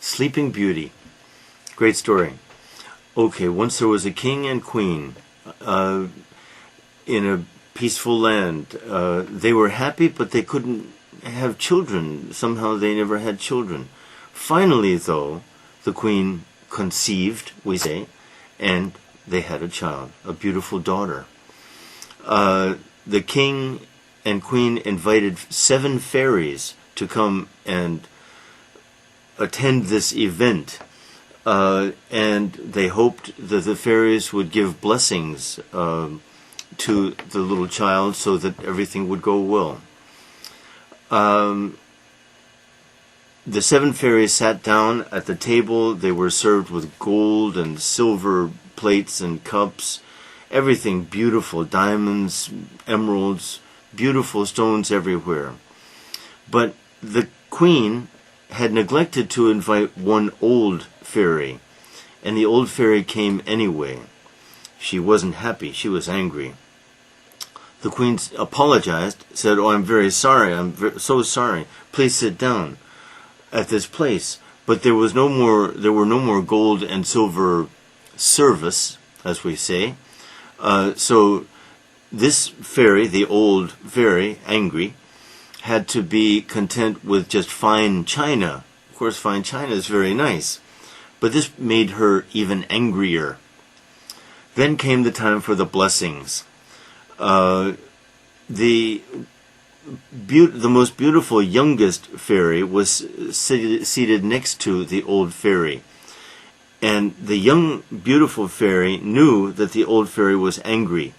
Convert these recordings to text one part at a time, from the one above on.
Sleeping Beauty. Great story. Okay, once there was a king and queen in a peaceful land. They were happy, but they couldn't have children. Somehow they never had children. Finally, though, the queen conceived, we say, and they had a child, a beautiful daughter. The king and queen invited 7 fairies to come and attend this event. And they hoped that the fairies would give blessings to the little child so that everything would go well. The 7 fairies sat down at the table. They were served with gold and silver plates and cups, everything beautiful, diamonds, emeralds, beautiful stones everywhere. But the queen had neglected to invite one old fairy, and the old fairy came anyway. She wasn't happy. She was angry. The queen apologized, said, "Oh, I'm very sorry. I'm so sorry. Please sit down at this place." But there were no more gold and silver service, as we say. So this fairy, the old fairy, angry, had to be content with just fine china. Of course, fine china is very nice. But this made her even angrier. Then came the time for the blessings. The most beautiful youngest fairy was seated next to the old fairy. And the young, beautiful fairy knew that the old fairy was angry.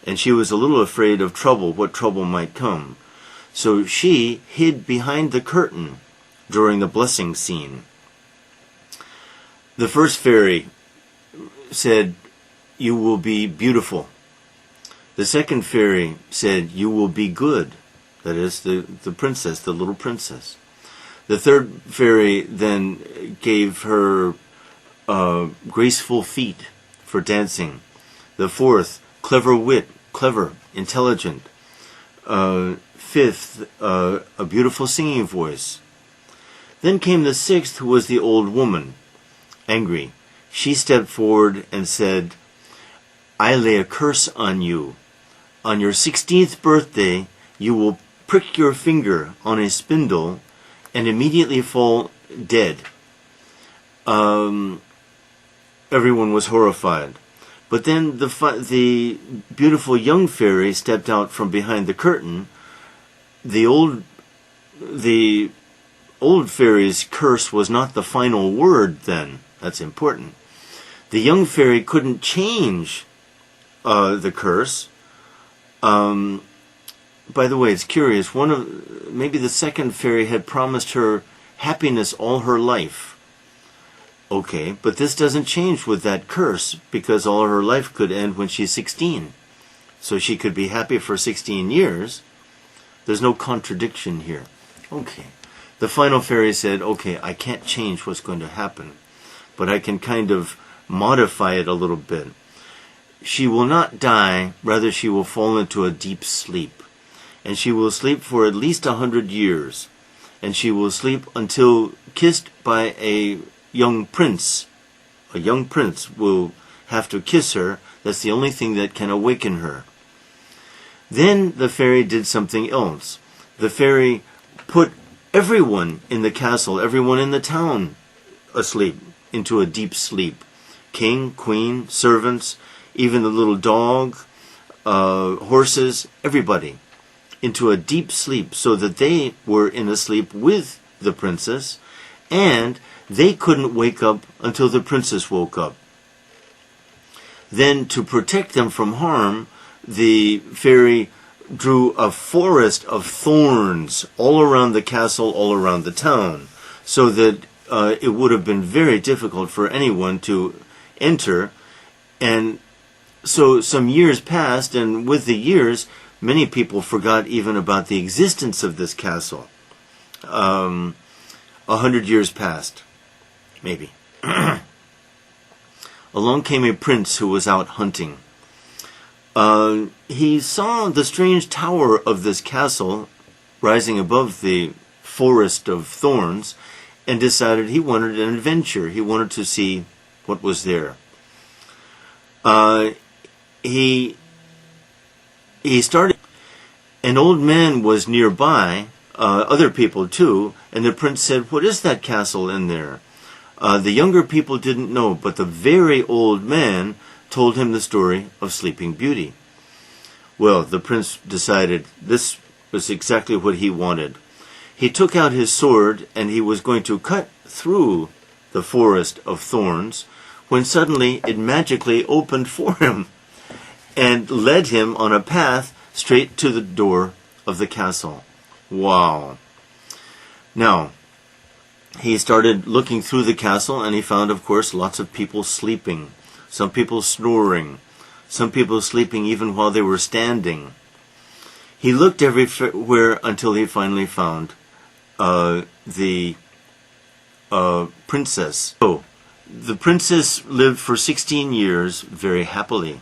And she was a little afraid of trouble, what trouble might come. So she hid behind the curtain during the blessing scene. The first fairy said, "You will be beautiful." The second fairy said, "You will be good." That is, the princess, the little princess. The third fairy then gave her graceful feet for dancing. The fourth, clever wit, clever, intelligent. Fifth, a beautiful singing voice. Then came the sixth, who was the old woman, angry. She stepped forward and said, "I lay a curse on you. On your 16th birthday, you will prick your finger on a spindle and immediately fall dead." Everyone was horrified. But then the beautiful young fairy stepped out from behind the curtain. The old fairy's curse was not the final word then. That's important. The young fairy couldn't change the curse. By the way, it's curious. Maybe the second fairy had promised her happiness all her life. Okay, but this doesn't change with that curse, because all her life could end when she's 16. So she could be happy for 16 years. There's no contradiction here. Okay. The final fairy said, "Okay, I can't change what's going to happen, but I can kind of modify it a little bit. She will not die, rather she will fall into a deep sleep. And she will sleep for at least 100 years. And she will sleep until kissed by a young prince. A young prince will have to kiss her. That's the only thing that can awaken her." Then the fairy did something else. The fairy put everyone in the castle, everyone in the town, asleep, into a deep sleep. King, queen, servants, even the little dog, horses, everybody, into a deep sleep, so that they were in a sleep with the princess, and they couldn't wake up until the princess woke up. Then, to protect them from harm, the fairy drew a forest of thorns all around the castle, all around the town, so that it would have been very difficult for anyone to enter. And so some years passed, and with the years, many people forgot even about the existence of this castle. 100 years passed, maybe. Along came a prince who was out hunting. He saw the strange tower of this castle rising above the forest of thorns, and decided he wanted an adventure. He wanted to see what was there. He started. An old man was nearby, other people too, and the prince said, "What is that castle in there?" The younger people didn't know, but the very old man told him the story of Sleeping Beauty. Well, the prince decided this was exactly what he wanted. He took out his sword and he was going to cut through the forest of thorns when suddenly it magically opened for him and led him on a path straight to the door of the castle. Wow. Now, he started looking through the castle and he found, of course, lots of people sleeping. Some people snoring. Some people sleeping even while they were standing. He looked everywhere until he finally found the princess. So, the princess lived for 16 years very happily.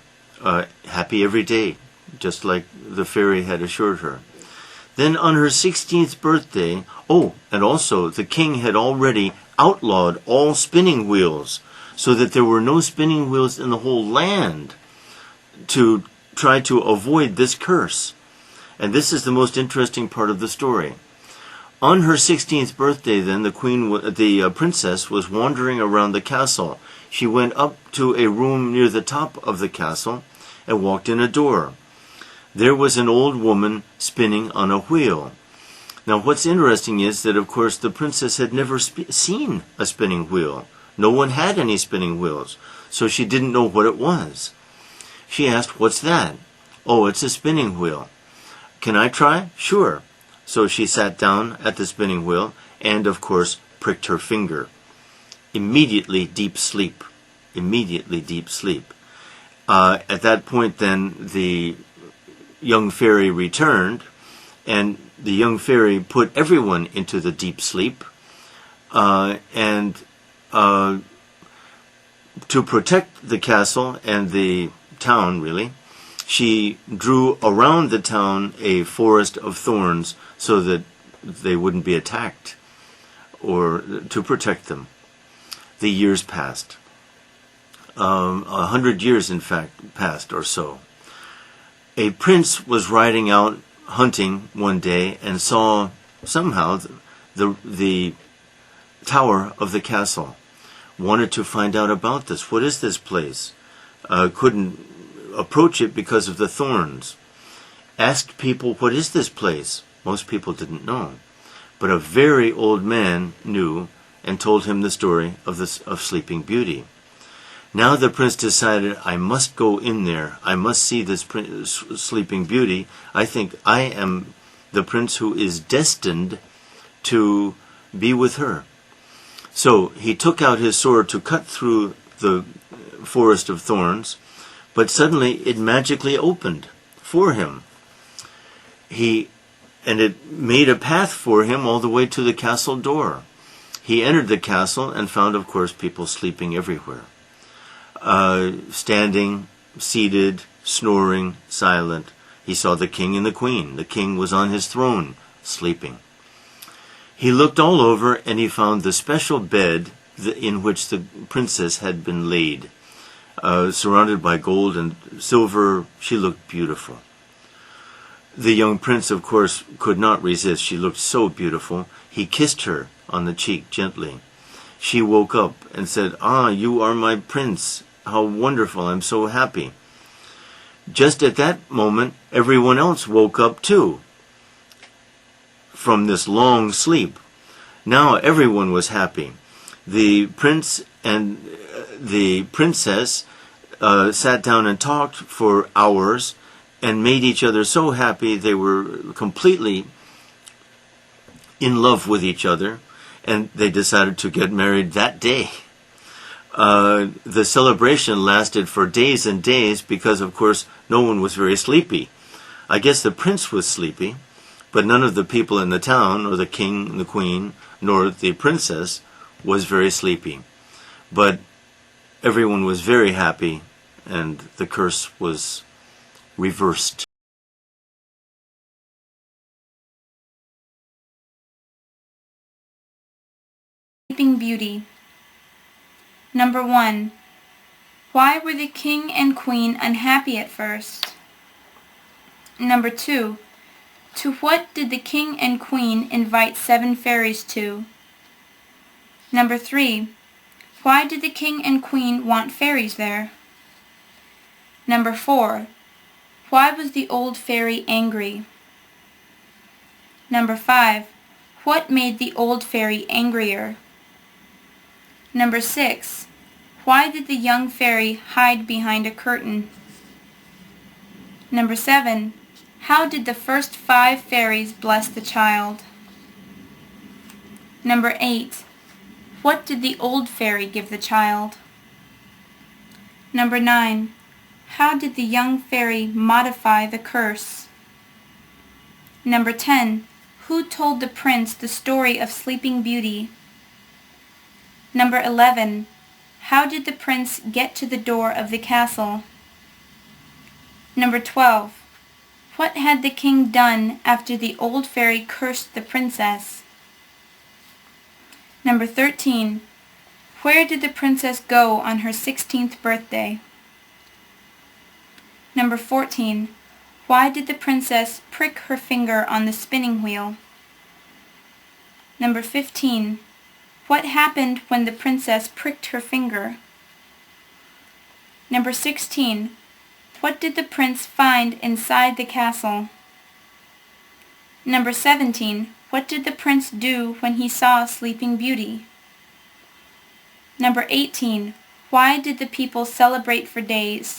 Happy every day, just like the fairy had assured her. Then on her 16th birthday, and also the king had already outlawed all spinning wheels, so that there were no spinning wheels in the whole land to try to avoid this curse. And this is the most interesting part of the story. On her 16th birthday, then, the princess was wandering around the castle. She went up to a room near the top of the castle and walked in a door. There was an old woman spinning on a wheel. Now, what's interesting is that, of course, the princess had never seen a spinning wheel. No one had any spinning wheels, so she didn't know what it was. She asked, "What's that?" "Oh, it's a spinning wheel." "Can I try?" "Sure." So she sat down at the spinning wheel and, of course, pricked her finger. Immediately deep sleep. Immediately deep sleep. At that point, then, the young fairy returned, and the young fairy put everyone into the deep sleep. And to protect the castle and the town, really, she drew around the town a forest of thorns so that they wouldn't be attacked, or to protect them. The years passed. 100 years, in fact, passed or so. A prince was riding out hunting one day and saw somehow the tower of the castle. Wanted to find out about this. What is this place? Couldn't approach it because of the thorns. Asked people, "What is this place?" Most people didn't know. But a very old man knew and told him the story of Sleeping Beauty. Now the prince decided, "I must go in there. I must see this Sleeping Beauty. I think I am the prince who is destined to be with her." So he took out his sword to cut through the forest of thorns, but suddenly it magically opened for him. And it made a path for him all the way to the castle door. He entered the castle and found, of course, people sleeping everywhere. Standing, seated, snoring, silent. He saw the king and the queen. The king was on his throne, sleeping. He looked all over and he found the special bed in which the princess had been laid. Surrounded by gold and silver, she looked beautiful. The young prince, of course, could not resist. She looked so beautiful. He kissed her on the cheek gently. She woke up and said, "Ah, you are my prince. How wonderful. I'm so happy." Just at that moment, everyone else woke up too from this long sleep. Now everyone was happy. The prince and the princess sat down and talked for hours and made each other so happy. They were completely in love with each other, and they decided to get married that day. The celebration lasted for days and days because, of course, no one was very sleepy. I guess the prince was sleepy, but none of the people in the town, or the king, the queen, nor the princess, was very sleepy. But everyone was very happy, and the curse was reversed. Sleeping Beauty. Number 1. Why were the king and queen unhappy at first? Number 2. To what did the king and queen invite 7 fairies to? Number 3. Why did the king and queen want fairies there? Number 4. Why was the old fairy angry? Number 5. What made the old fairy angrier? Number 6. Why did the young fairy hide behind a curtain? Number 7. How did the first 5 fairies bless the child? Number 8. What did the old fairy give the child? Number 9. How did the young fairy modify the curse? Number 10. Who told the prince the story of Sleeping Beauty? Number 11. How did the prince get to the door of the castle? Number 12. What had the king done after the old fairy cursed the princess? Number 13. Where did the princess go on her 16th birthday? Number 14. Why did the princess prick her finger on the spinning wheel? Number 15. What happened when the princess pricked her finger? Number 16. What did the prince find inside the castle? Number 17. What did the prince do when he saw Sleeping Beauty? Number 18. Why did the people celebrate for days?